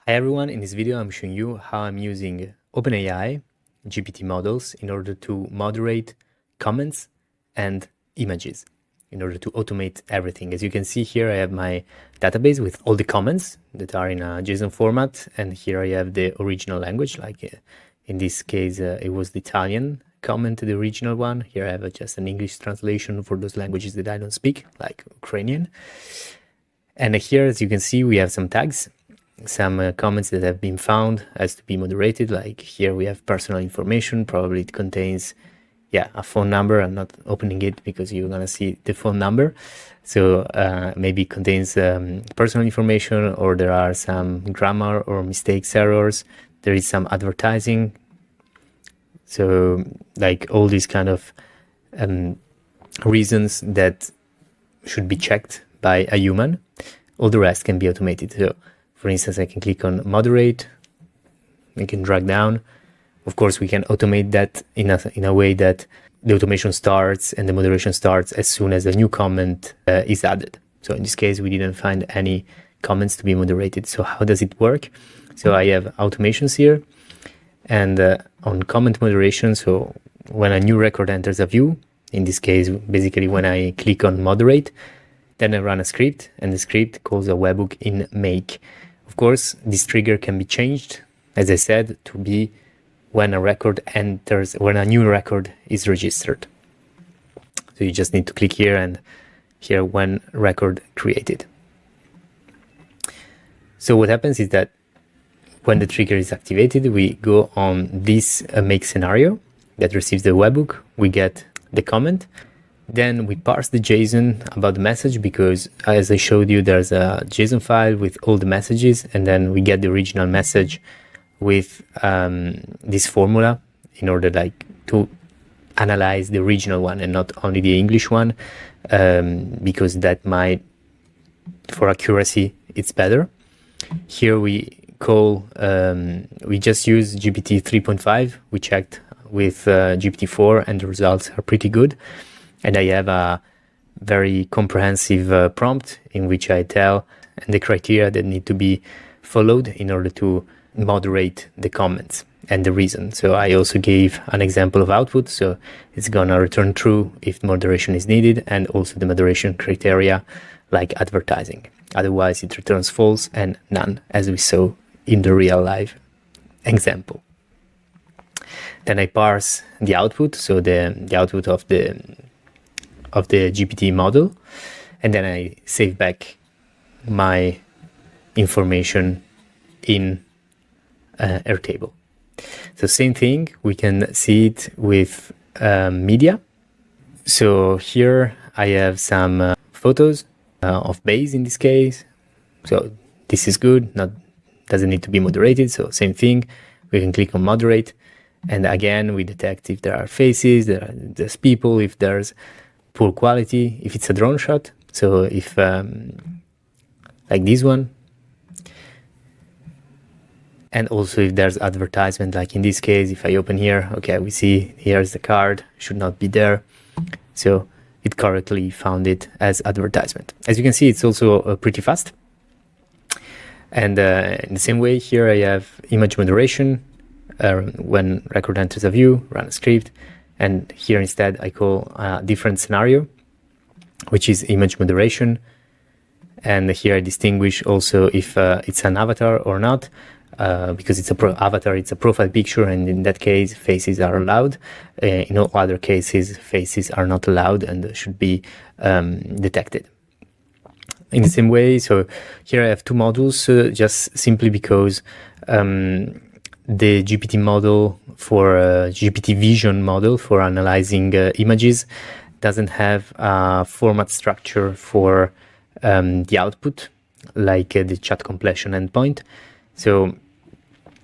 Hi everyone, in this video I'm showing you how I'm using OpenAI GPT models in order to moderate comments and images, in order to automate everything. As you can see here, I have my database with all the comments that are in a JSON format, and here I have the original language, like in this case it was the Italian comment, the original one. Here I have just an English translation for those languages that I don't speak, like Ukrainian. And here, as you can see, we have some tags, some comments that have been found as to be moderated. Like here we have personal information, probably it contains a phone number. I'm not opening it because you're gonna see the phone number, so maybe it contains personal information, or there are some grammar or mistakes, errors. There is some advertising, so like all these kind of reasons that should be checked by a human. All the rest can be automated. So for instance, I can click on moderate, we can drag down. Of course, we can automate that in a way that the automation starts and the moderation starts as soon as a new comment is added. So in this case, we didn't find any comments to be moderated. So how does it work? So I have automations here, and on comment moderation, so when a new record enters a view, in this case, basically when I click on moderate, then I run a script, and the script calls a webhook in make. Of course, this trigger can be changed, as I said, to be when a record enters, when a new record is registered. So you just need to click here and here when record created. So what happens is that when the trigger is activated, we go on this make scenario that receives the webhook, we get the comment. Then we parse the JSON about the message, because as I showed you, there's a JSON file with all the messages, and then we get the original message with this formula in order to analyze the original one and not only the English one, because that might, for accuracy, it's better. Here we call, we just use GPT 3.5. We checked with GPT-4 and the results are pretty good. And I have a very comprehensive prompt in which I tell the criteria that need to be followed in order to moderate the comments and the reason. So I also gave an example of output. So it's gonna return true if moderation is needed, and also the moderation criteria like advertising. Otherwise it returns false and none, as we saw in the real life example. Then I parse the output, so the output of the GPT model, and then I save back my information in Airtable. So same thing, we can see it with media. So here I have some photos of base in this case. So this is good, doesn't need to be moderated. So same thing, we can click on moderate, and again we detect if there are faces, there's people, if there's poor quality, if it's a drone shot. So if like this one, and also if there's advertisement, like in this case, if I open here, okay, we see here's the card, should not be there. So it correctly found it as advertisement. As you can see, it's also pretty fast. And in the same way, here I have image moderation. When record enters a view, run a script. And here instead I call a different scenario, which is image moderation. And here I distinguish also if it's an avatar or not, because it's avatar, it's a profile picture, and in that case faces are allowed. In all other cases, faces are not allowed and should be detected. In the same way, so here I have two models, just simply because the GPT model for GPT vision model for analyzing images doesn't have a format structure for the output, like the chat completion endpoint. So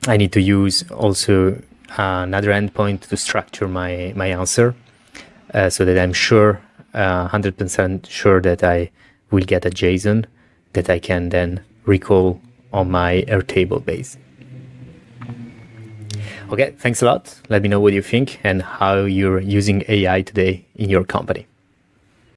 I need to use also another endpoint to structure my answer, so that I'm sure, 100% sure that I will get a JSON that I can then recall on my Airtable base. Okay, thanks a lot. Let me know what you think and how you're using AI today in your company.